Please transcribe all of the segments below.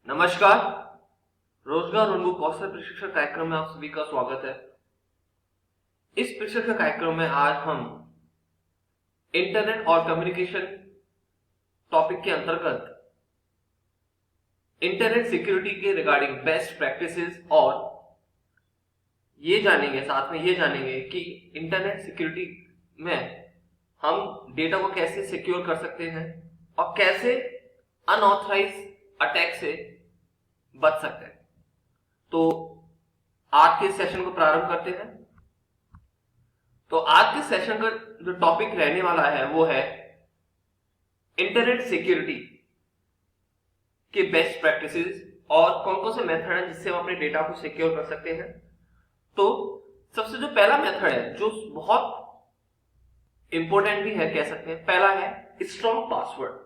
नमस्कार। रोजगार उन्मुख कौशल प्रशिक्षण कार्यक्रम में आप सभी का स्वागत है। इस प्रशिक्षण कार्यक्रम में आज हम इंटरनेट और कम्युनिकेशन टॉपिक के अंतर्गत इंटरनेट सिक्योरिटी के रिगार्डिंग बेस्ट प्रैक्टिसेस और साथ में ये जानेंगे कि इंटरनेट सिक्योरिटी में हम डेटा को कैसे सिक्योर कर सकते हैं और कैसे अनऑथराइज अटैक से बच सकते हैं। तो आज के सेशन को प्रारंभ करते हैं। तो आज के सेशन का जो टॉपिक रहने वाला है वो है इंटरनेट सिक्योरिटी के बेस्ट प्रैक्टिसेस और कौन कौन से मेथड हैं जिससे हम अपने डेटा को सिक्योर कर सकते हैं। तो सबसे जो पहला मेथड है जो बहुत इंपॉर्टेंट भी है कह सकते हैं, पहला है स्ट्रॉन्ग पासवर्ड।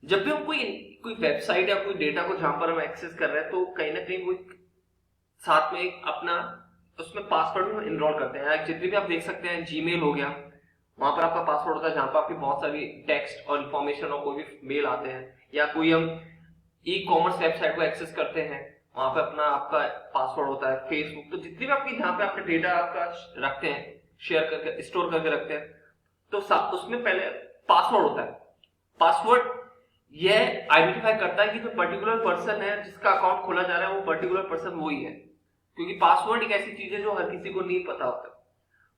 जब भी हम कोई वेबसाइट या कोई डेटा को जहां पर हम एक्सेस कर रहे हैं तो कहीं ना कहीं वो साथ में अपना उसमें पासवर्ड भी इनरोल करते हैं। जितने भी आप देख सकते हैं, जीमेल हो गया, वहां पर आपका पासवर्ड होता है जहां पर आपकी बहुत सारी टेक्स्ट और इंफॉर्मेशन और कोई भी मेल आते हैं, या कोई हम ई कॉमर्स वेबसाइट को एक्सेस करते हैं वहां पर अपना आपका पासवर्ड होता है। फेसबुक, तो जितनी भी आपकी जहां पे आपका डेटा आपका रखते हैं, शेयर करके स्टोर करके रखते हैं, तो उसमें पहले पासवर्ड होता है। पासवर्ड यह आइडेंटिफाई करता है कि जो पर्टिकुलर पर्सन है जिसका अकाउंट खोला जा रहा है वो पर्टिकुलर पर्सन वही है, क्योंकि पासवर्ड एक ऐसी चीज है जो हर किसी को नहीं पता होता।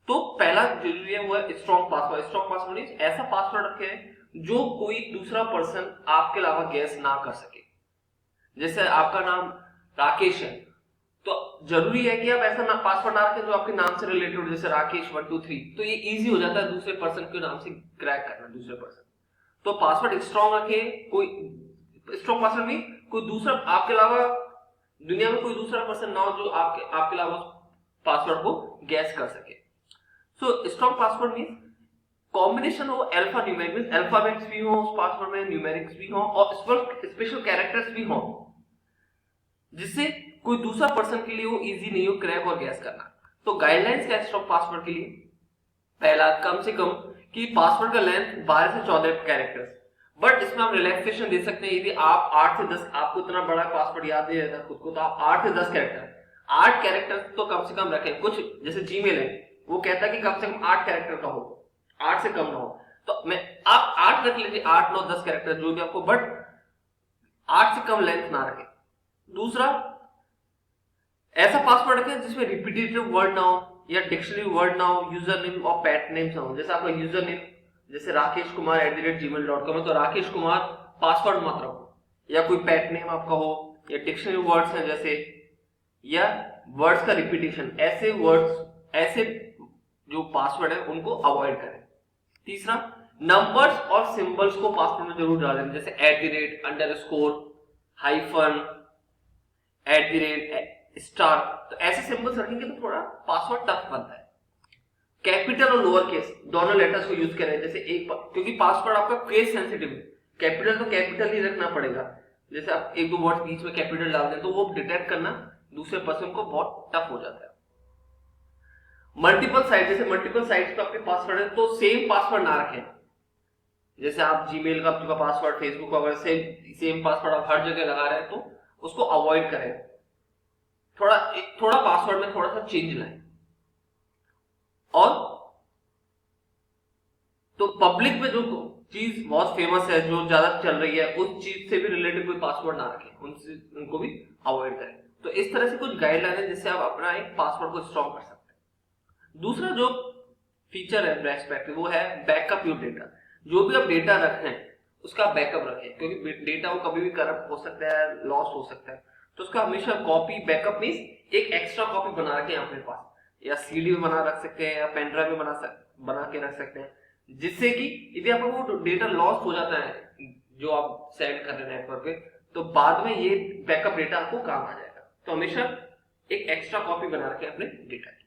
तो पहला जरूरी है वो है strong password. Strong password means ऐसा पासवर्ड रखें जो कोई दूसरा पर्सन आपके अलावा गैस ना कर सके। जैसे आपका नाम राकेश है तो जरूरी है कि आप ऐसा पासवर्ड ना रखें जो आपके नाम से रिलेटेड हो, जैसे राकेश 1 2 3। तो ये इजी हो जाता है दूसरे पर्सन के नाम से क्रैक करना दूसरे पर्सन। तो पासवर्ड स्ट्रॉन्ग रखें। कोई स्ट्रॉन्ग पासवर्ड नहीं, कोई दूसरा आपके अलावा दुनिया में कोई दूसरा पर्सन ना हो जो आपके अलावा पासवर्ड को गैस कर सके। So strong password means combination हो अल्फा न्यूमेरिक, अल्फाबेट्स भी हो उस पासवर्ड में, न्यूमेरिक्स भी हो और स्पेशल कैरेक्टर्स भी हो, जिससे कोई दूसरा पर्सन के लिए वो इजी नहीं हो क्रैक और गैस करना। तो गाइडलाइंस क्या है स्ट्रॉन्ग पासवर्ड के लिए? पहला, कम से कम कि पासवर्ड का लेंथ 12 से 14 कैरेक्टर्स, बट इसमें हम रिलैक्सेशन दे सकते हैं। यदि आप 8 से 10, आपको इतना बड़ा पासवर्ड याद नहीं रहता खुद को, तो आप 8 से 10 कैरेक्टर, 8 कैरेक्टर तो कम से कम रखें। कुछ जैसे जीमेल है वो कहता है कि कम से कम 8 कैरेक्टर का हो, 8 से कम ना हो, तो आप 8 रख लीजिए, 8 9 10 कैरेक्टर जो भी आपको, बट 8 से कम लेंथ ना रखें। दूसरा, ऐसा पासवर्ड रखें जिसमें रिपीटेटिव वर्ड ना हो या डिक्शनरी वर्ड ना हो, यूजर नेम और पैट नेम ना हो। जैसे आपका यूजर नेम जैसे राकेश कुमार @gmail.com है तो राकेश कुमार पासवर्ड मत रखो, या कोई पैट नेम आपका हो, या डिक्शनरी वर्ड्स हैं जैसे, या वर्ड्स का रिपीटेशन, ऐसे वर्ड्स, ऐसे जो पासवर्ड है उनको अवॉइड करें। तीसरा, नंबर्स और सिंबल्स को पासवर्ड में जरूर डालें, जैसे @, हाइफन, स्टार। तो ऐसे सिंबल्स रखेंगे तो थोड़ा पासवर्ड टफ बनता है। कैपिटल और लोअर केस दोनों लेटर्स को यूज करें, जैसे क्योंकि पासवर्ड आपका केस सेंसिटिव है, कैपिटल तो कैपिटल ही रखना पड़ेगा। जैसे आप 1 2 वर्ड बीच में कैपिटल डाल दें तो वो डिटेक्ट करना दूसरे पर्सन को बहुत टफ हो जाता है। मल्टीपल साइट, जैसे मल्टीपल साइट्स पे आपके पासवर्ड है तो सेम पासवर्ड ना रखें। जैसे आप जीमेल का आपका पासवर्ड, फेसबुक का अगर सेम पासवर्ड आप हर जगह लगा रहे हैं तो उसको अवॉइड करें। थोड़ा पासवर्ड में थोड़ा सा चेंज लाएं। और तो पब्लिक में जो चीज बहुत फेमस है, जो ज्यादा चल रही है, उस चीज से भी रिलेटेड कोई पासवर्ड ना रखें, उनको भी अवॉइड करें। तो इस तरह से कुछ गाइडलाइन है जिससे आप अपना एक पासवर्ड को स्ट्रॉन्ग कर सकते हैं। दूसरा जो फीचर है बेस्ट प्रैक्टिस वो है बैकअप योर डेटा। जो भी आप डेटा रख रहे हैं उसका बैकअप रखें, क्योंकि डेटा वो कभी भी करप्ट हो सकता है, लॉस्ट हो सकता है। तो उसका हमेशा कॉपी, बैकअप मींस एक एक्स्ट्रा कॉपी बना रखें अपने पास, या सीडी में बना रख सकते हैं, या पेन ड्राइव में बना के रख सकते हैं, जिससे कि यदि आपको वो डेटा लॉस्ट हो जाता है जो आप सेंड कर रहे हैं नेटवर्क पे, तो बाद में ये बैकअप डेटा आपको काम आ जाएगा। तो हमेशा एक एक्स्ट्रा कॉपी बना रखें अपने डेटा की।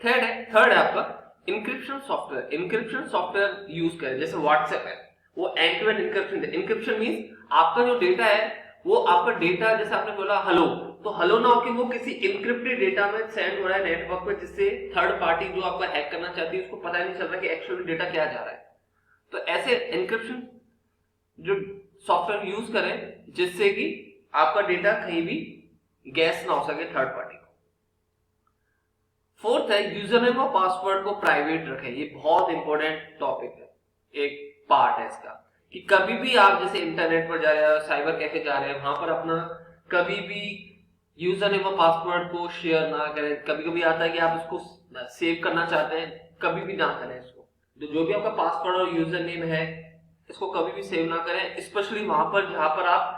थर्ड है आपका encryption software. Encryption software use करें, जैसे व्हाट्सएप है वो एंड टू एंड इंक्रिप्शन है। इंक्रिप्शन मींस आपका जो डेटा है वो आपका डेटा, जैसे आपने बोला हेलो, तो हेलो ना होके वो किसी इंक्रिप्टेड डेटा में सेंड हो रहा है नेटवर्क पे, जिससे थर्ड पार्टी जो आपका हैक करना चाहती है उसको पता नहीं चल रहा कि एक्चुअली डेटा क्या जा रहा है। तो ऐसे इंक्रिप्शन जो सॉफ्टवेयर यूज करें जिससे कि आपका डेटा कहीं भी गैस ना हो सके थर्ड पार्टी को। फोर्थ है यूजर नेम और पासवर्ड को प्राइवेट रखें। ये बहुत इंपॉर्टेंट टॉपिक है, एक पार्ट है इसका, कि कभी भी आप जैसे इंटरनेट पर जा रहे हैं, साइबर कैफे जा रहे हैं, वहां पर अपना कभी भी यूजर नेम और पासवर्ड को शेयर ना करें। कभी कभी आता है कि आप इसको सेव करना चाहते हैं, कभी भी ना करें इसको। जो भी आपका पासवर्ड और यूजर नेम है इसको कभी भी सेव ना करें, स्पेशली वहां पर जहां पर आप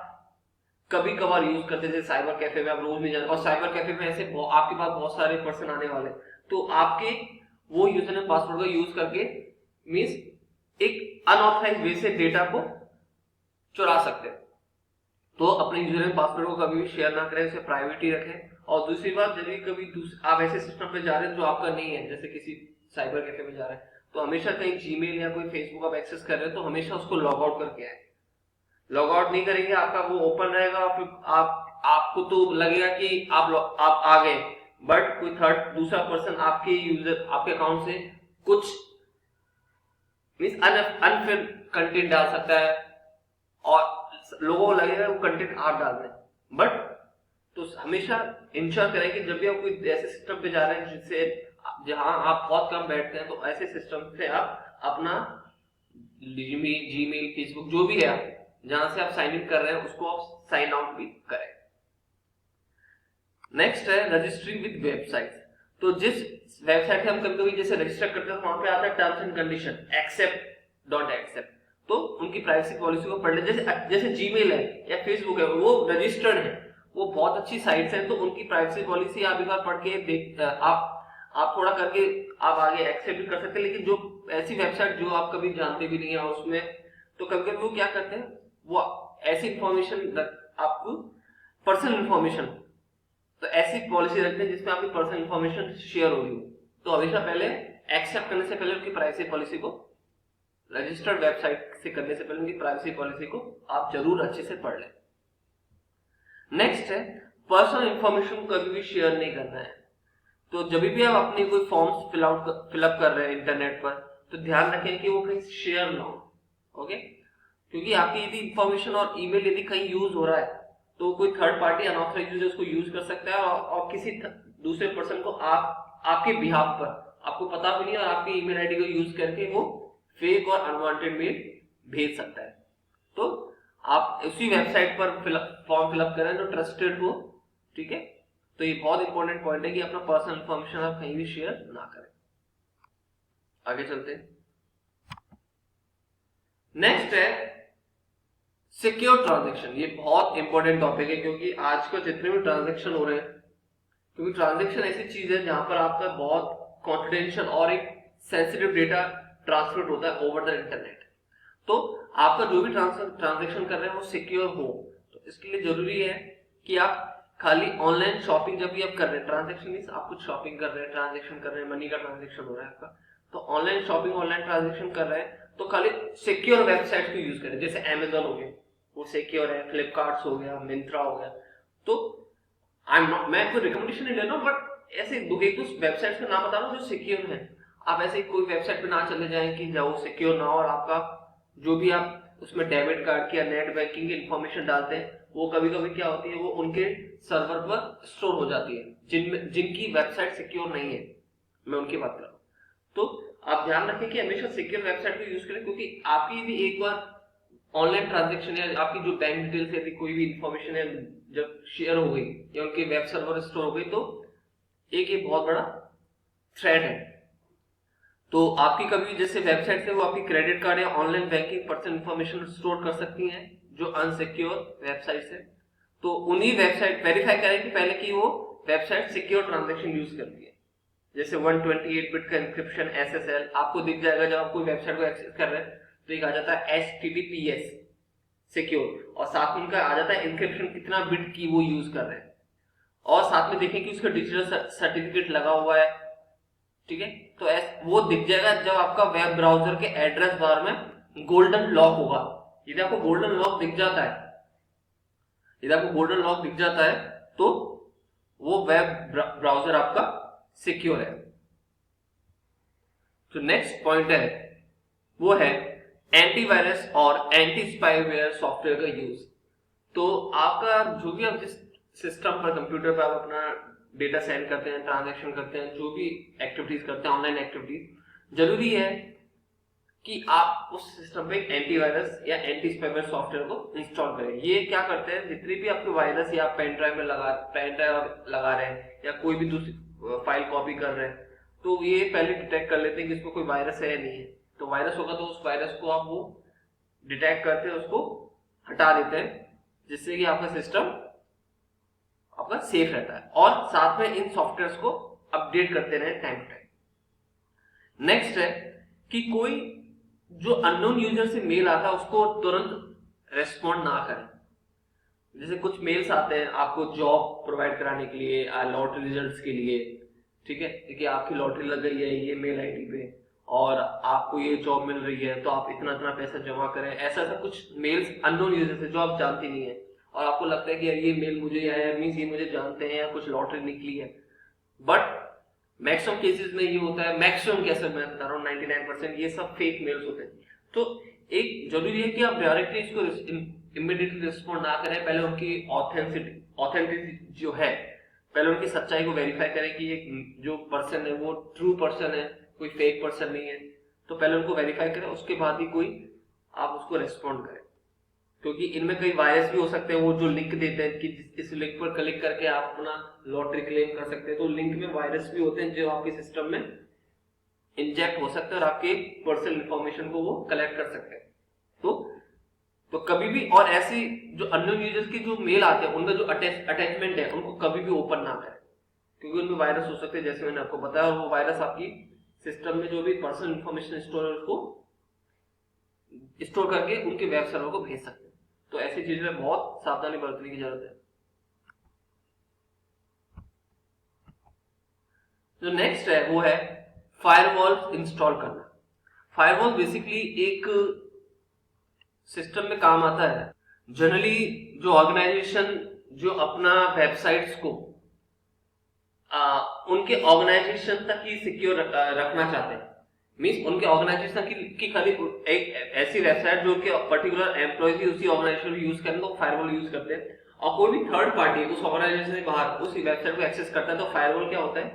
कभी कभार यूज करते थे। साइबर कैफे में आप रोज नहीं जाते, और साइबर कैफे में ऐसे आपके पास बहुत सारे पर्सन आने वाले, तो आपके वो यूजर नेम पासवर्ड का यूज करके मींस एक अनऑथराइज्ड वे से डेटा को चुरा सकते हैं। तो अपने यूजर नेम पासवर्ड को कभी भी शेयर ना करें, उसे प्राइवेट ही रखें। और दूसरी बात, जब भी कभी आप ऐसे सिस्टम पे जा रहे हैं जो आपका नहीं है, जैसे किसी साइबर कैफे में जा रहे हैं, तो हमेशा कहीं जीमेल या कोई फेसबुक आप एक्सेस कर रहे हैं तो हमेशा उसको लॉग आउट करके आए। लॉग आउट नहीं करेंगे आपका वो ओपन रहेगा, फिर आपको तो लगेगा कि आप आ गए, बट कोई थर्ड दूसरा पर्सन आपके यूजर आपके अकाउंट से कुछ मींस अनफेयर कंटेंट डाल सकता है और लोगों को लगेगा वो कंटेंट आप डाल रहे हैं। बट तो हमेशा इंश्योर करें कि जब भी आप कोई ऐसे सिस्टम पे जा रहे हैं जिससे जहां आप बहुत कम बैठते हैं, तो ऐसे सिस्टम से आप अपना जीमेल फेसबुक जो भी है जहां से आप साइन इन कर रहे हैं उसको आप साइन आउट भी करें। नेक्स्ट है रजिस्टरिंग विद वेबसाइट। तो जिस वेबसाइट से हम कभी कभी जैसे रजिस्टर करते हैं तो वहां पे आता है terms and condition, accept don't accept, तो उनकी प्राइवेसी पॉलिसी को पढ़ ले। जैसे जीमेल है या फेसबुक है वो रजिस्टर्ड है, वो बहुत अच्छी साइट्स हैं, तो उनकी प्राइवेसी पॉलिसी आप एक बार पढ़ के देख आप थोड़ा करके आप आगे एक्सेप्ट भी कर सकते हैं। लेकिन जो ऐसी वेबसाइट जो आप कभी जानते भी नहीं है उसमें, तो कभी कभी वो क्या करते हैं, वो ऐसी इंफॉर्मेशन आपको पर्सनल इंफॉर्मेशन, तो ऐसी पॉलिसी रखते हैं जिसमें आपकी पर्सनल इंफॉर्मेशन शेयर हो रही हो, तो हमेशा पहले एक्सेप्ट करने से पहले उनकी प्राइवेसी पॉलिसी को, रजिस्टर्ड वेबसाइट से करने से पहले उनकी प्राइवेसी पॉलिसी को आप जरूर अच्छे से पढ़ लें। नेक्स्ट है पर्सनल इंफॉर्मेशन को कभी भी शेयर नहीं करना है। तो जब भी आप अपनी कोई फॉर्म्स फिलअप कर रहे हैं इंटरनेट पर, तो ध्यान रखें कि वो कहीं शेयर ना हो, ओके? क्योंकि आपकी यदि इंफॉर्मेशन और ईमेल यदि कहीं यूज हो रहा है तो कोई थर्ड पार्टी अनऑथराइज्ड यूजर उसको यूज कर सकता है और किसी दूसरे पर्सन को आपके बिहाफ पर, आपको पता भी नहीं, और आपकी ईमेल आईडी को यूज करके वो फेक और अनवांटेड मेल भेज सकता है। तो आप उसी वेबसाइट पर फॉर्म फिलअप करें जो ट्रस्टेड हो, ठीक है? तो ये बहुत इंपॉर्टेंट पॉइंट है कि अपना पर्सनल इंफॉर्मेशन आप कहीं भी शेयर ना करें। आगे चलते हैं। नेक्स्ट है सिक्योर ट्रांजैक्शन। ये बहुत इंपॉर्टेंट टॉपिक है क्योंकि आज का जितने भी ट्रांजैक्शन हो रहे हैं, क्योंकि ट्रांजैक्शन ऐसी चीज है जहां पर आपका बहुत कॉन्फिडेंशियल और एक सेंसिटिव डेटा ट्रांसफर होता है ओवर द इंटरनेट। तो आपका जो भी ट्रांजैक्शन कर रहे हैं वो सिक्योर हो, तो इसके लिए जरूरी है कि आप खाली ऑनलाइन शॉपिंग जब भी आप कर रहे हैं, ट्रांजैक्शन मींस आप कुछ शॉपिंग कर रहे हैं, ट्रांजैक्शन कर रहे हैं, मनी का ट्रांजैक्शन हो रहा है आपका, तो ऑनलाइन शॉपिंग ऑनलाइन ट्रांजैक्शन कर रहे हैं तो खाली सिक्योर वेबसाइट को यूज करें। जैसे अमेजोन हो गया वो सिक्योर है, फ्लिपकार्ट हो गया, मिंत्रा हो गया। तो मैं कोई रिकमेंडेशन नहीं ले रहा हूँ, बट ऐसे एक दो वेबसाइट का नाम बता रहा हूँ जो सिक्योर है। आप ऐसे कोई वेबसाइट पे ना चले जाएं कि जो सिक्योर ना हो और आपका जो भी आप उसमें डेबिट कार्ड की या नेट बैंकिंग की इंफॉर्मेशन डालते हैं वो कभी कभी क्या होती है, वो उनके सर्वर पर स्टोर हो जाती है जिनकी वेबसाइट सिक्योर नहीं है, मैं उनकी बात कर रहा हूँ। तो आप ध्यान रखें कि हमेशा सिक्योर वेबसाइट को यूज करें, क्योंकि आपकी भी एक बार ऑनलाइन ट्रांजैक्शन है, आपकी जो बैंक डिटेल्स है, कोई भी इंफॉर्मेशन है जब शेयर हो गई या उनके वेब सर्वर स्टोर हो गई, तो एक ये बहुत बड़ा थ्रेट है। तो आपकी कभी जैसे वेबसाइट से वो आपकी क्रेडिट कार्ड या online banking personal information store कर सकती हैं जो अनसिक्योर वेबसाइट है। तो उन्हीं वेबसाइट वेरीफाई करें कि पहले की वो वेबसाइट सिक्योर ट्रांजैक्शन यूज करती है। जैसे 128 बिट का इंक्रिप्शन SSL आपको दिख जाएगा जब आप कोई वेबसाइट को एक्सेस कर रहे हैं, तो एक आ जाता है HTTPS सिक्योर, और साथ में उनका आ जाता है इंक्रिप्शन कितना बिट की वो यूज कर रहे हैं, और साथ में देखें कि उसका डिजिटल सर्टिफिकेट लगा हुआ है, ठीक है? तो वो दिख जाएगा जब आपका वेब ब्राउजर के एड्रेस बार में गोल्डन लॉक होगा। यदि आपको गोल्डन लॉक दिख जाता है, तो वो वेब ब्राउजर आपका सिक्योर है। तो नेक्स्ट पॉइंट है वो है एंटीवायरस और एंटी स्पाईवेयर सॉफ्टवेयर का यूज। तो आपका जो भी आप जिस सिस्टम पर कंप्यूटर पर आप अपना डेटा सेंड करते हैं, ट्रांजैक्शन करते हैं, जो भी एक्टिविटीज करते हैं, ऑनलाइन एक्टिविटीज, जरूरी है कि आप उस सिस्टम पे एंटीवायरस या एंटी स्पाईवेयर सॉफ्टवेयर को इंस्टॉल करें। ये क्या करते हैं, जितनी भी आपके वायरस या पेन ड्राइव लगा रहे हैं या कोई भी दूसरी फाइल कॉपी कर रहे हैं, तो ये पहले डिटेक्ट कर लेते हैं कि इसमें कोई वायरस है या नहीं है। तो वायरस होगा तो उस वायरस को आप वो डिटेक्ट करते हैं, उसको हटा देते हैं, जिससे कि आपका सिस्टम आपका सेफ रहता है। और साथ में इन सॉफ्टवेयर्स को अपडेट करते रहे टाइम टू टाइम। नेक्स्ट है कि कोई जो अननोन यूजर से मेल आता है उसको तुरंत रेस्पॉन्ड ना करें। जैसे कुछ मेल्स आते हैं आपको जॉब प्रोवाइड कराने के लिए, लॉटरी रिजल्ट्स के लिए, ठीक है, क्योंकि आपकी लॉटरी लग गई है ये मेल आईडी पे और आपको ये जॉब मिल रही है तो आप इतना इतना पैसा जमा करें, ऐसा कुछ मेल्स अननोन यूजर से जो आप जानती नहीं है और आपको लगता है कि यार ये मेल मुझे आया, मींस ये मुझे जानते हैं या कुछ लॉटरी निकली है। बट मैक्सिमम केसेस में ये होता है, मैक्सिमम कैसे मैं बता रहा हूँ 99% ये सब फेक मेल्स होते हैं। तो एक जरूरी है कि आप डायरेक्टली इसको इमीडिएटली रिस्पॉन्ड ना करें, पहले उनकी ऑथेंटिसिटी जो है, पहले उनकी सच्चाई को वेरीफाई करें कि ये जो पर्सन है वो ट्रू पर्सन है, कोई फेक पर्सन नहीं है। तो पहले उनको वेरीफाई करें, उसके बाद ही कोई आप उसको रेस्पॉन्ड करें, क्योंकि इनमें कई वायरस भी हो सकते हैं। वो जो लिंक देते हैं कि इस लिंक पर क्लिक करके आप अपना लॉटरी क्लेम कर सकते हैं, तो लिंक में वायरस भी होते हैं जो आपके सिस्टम में इंजेक्ट हो सकते हैं और आपके पर्सनल इंफॉर्मेशन को वो कलेक्ट कर सकते हैं। तो कभी भी, और ऐसी जो अननोन यूजर्स की जो मेल आते हैं उनमें जो अटैचमेंट है उनको कभी भी ओपन ना करें, क्योंकि उनमें वायरस हो सकते हैं, जैसे मैंने आपको बताया, और वो वायरस आपकी सिस्टम में जो भी पर्सनल इंफॉर्मेशन स्टोर है उसको स्टोर करके उनके वेब सर्वर को भेज सकते हैं। तो ऐसी चीजों में बहुत सावधानी बरतने की जरूरत है। जो नेक्स्ट है वो है फायरवॉल इंस्टॉल करना। फायरवॉल बेसिकली एक सिस्टम में काम आता है। जनरली जो ऑर्गेनाइजेशन जो अपना वेबसाइट्स को उनके ऑर्गेनाइजेशन तक ही सिक्योर रखना चाहते हैं, मीन्स उनके ऑर्गेनाइजेशन की खाली एक ऐसी वेबसाइट जो कि पर्टिकुलर एम्प्लॉयज ही उसी ऑर्गेनाइजेशन यूज करें तो फायरवॉल यूज करते हैं। और कोई भी थर्ड पार्टी उस ऑर्गेनाइजेशन से बाहर उस वेबसाइट को एक्सेस करता है तो फायरवॉल क्या होता है,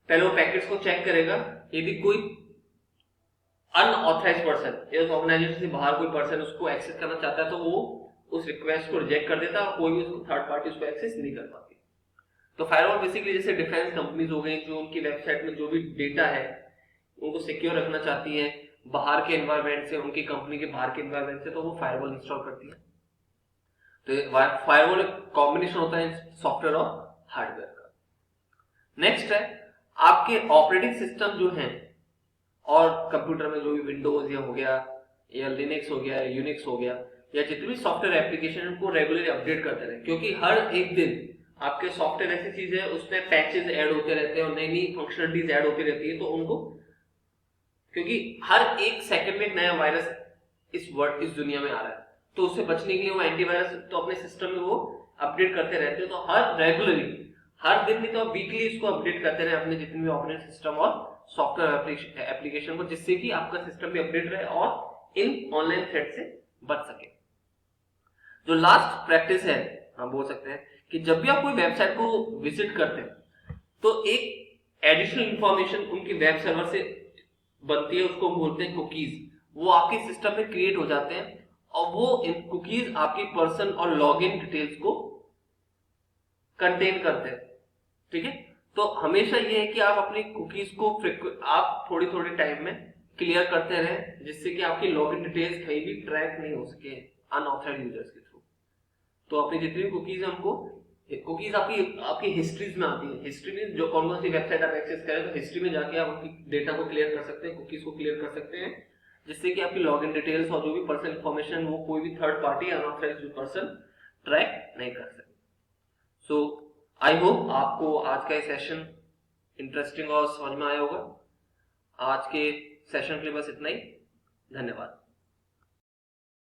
पहले वो पैकेट्स को चेक करेगा, यदि कोई अनऑथराइज पर्सन उस ऑर्गेनाइजेशन से बाहर कोई पर्सन उसको एक्सेस करना चाहता है तो वो उस रिक्वेस्ट को रिजेक्ट कर देता है और कोई भी उसको थर्ड पार्टी उसको एक्सेस नहीं कर पाती। तो फायरवॉल बेसिकली जैसे डिफेंस कंपनीज हो गई जो उनकी वेबसाइट में जो भी डेटा है उनको सिक्योर रखना चाहती है बाहर के एनवायरनमेंट से, उनकी कंपनी के बाहर के एनवायरनमेंट से, तो वो फायरवॉल इंस्टॉल करती है। तो फायरवॉल एक कॉम्बिनेशन होता है सॉफ्टवेयर और हार्डवेयर का। नेक्स्ट है आपके ऑपरेटिंग सिस्टम जो है और कंप्यूटर में जो भी विंडोज या हो गया या लिनक्स हो गया, यूनिक्स हो गया, या जितने भी सॉफ्टवेयर एप्लीकेशन उनको रेगुलरली अपडेट करते रहे, क्योंकि हर एक दिन आपके सॉफ्टवेयर ऐसी चीज है उसमें पैचेस ऐड होते रहते हैं और नई नई फंक्शनलिटीज ऐड होती रहती है। तो उनको, क्योंकि हर एक सेकंड में एक नया वायरस इस दुनिया में आ रहा है, तो उससे बचने के लिए वो एंटीवायरस तो अपने सिस्टम में वो अपडेट करते रहते हैं। तो हर रेगुलरली, हर दिन नहीं तो वीकली इसको अपडेट करते रहे अपने जितने भी ऑपरेटिंग सिस्टम और सॉफ्टवेयर एप्लीकेशन को, जिससे कि आपका सिस्टम भी अपडेट रहे और इन ऑनलाइन थ्रेट से बच सके। जो लास्ट प्रैक्टिस है, हम बोल सकते हैं कि जब भी आप कोई वेबसाइट को विजिट करते हैं तो एक एडिशनल इंफॉर्मेशन उनकी वेब सर्वर से बनती है, उसको बोलते हैं कुकीज। वो आपके सिस्टम में क्रिएट हो जाते हैं और वो इन कुकीज आपकी पर्सन और लॉगिन डिटेल्स को कंटेन करते हैं, ठीक है। तो हमेशा ये है कि आप अपनी कुकीज को आप थोड़ी थोड़ी टाइम में क्लियर करते रहें, जिससे कि आपकी लॉगिन डिटेल्स कहीं भी ट्रैक नहीं हो सके अनऑथराइज्ड यूजर्स के थ्रू। तो अपनी जितनी भी कुकीज है उनको, कुकीज आपकी हिस्ट्रीज में आती है। हिस्ट्री में जो कौन कौन सी वेबसाइट आप एक्सेस करें तो हिस्ट्री में जाके आप उनकी डेटा को क्लियर कर सकते हैं, कुकीज को क्लियर कर सकते हैं, जिससे कि आपकी लॉगिन डिटेल्स और जो भी पर्सनल इंफॉर्मेशन वो कोई भी third party unauthorised person track नहीं कर सकते। सो आई होप आपको आज का ये सेशन इंटरेस्टिंग और समझ में आया होगा। आज के सेशन के लिए बस इतना ही। धन्यवाद।